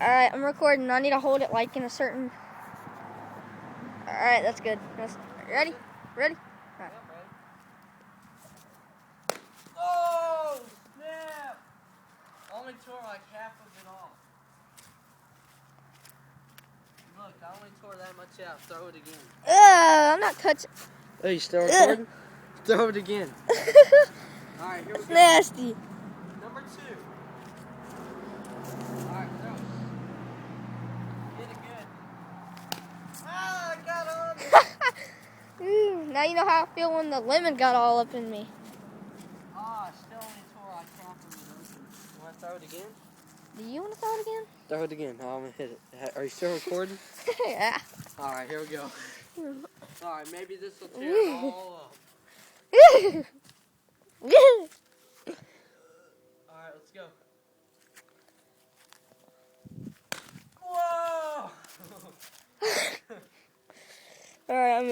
Alright, I'm recording. I need to hold it like in a certain... Alright, that's good. Ready? Ready? Right. Yep, ready. Oh, snap! Only tore like half of it off. Look, I only tore that much out. Throw it again. I'm not touching. Oh, you still recording? Throw it again. Alright, here we go. Nasty. Number 2. Alright, throw it. Get it good. Ah, I got on it. Now you know how I feel when the lemon got all up in me. Ah, still only tore like half of it open. You want to throw it again? Do you want to throw it again? Throw it again. I'm going to hit it. Are you still recording? Yeah. Alright, here we go. Alright, maybe this will tear it all up. Alright, let's go. Whoa! Alright,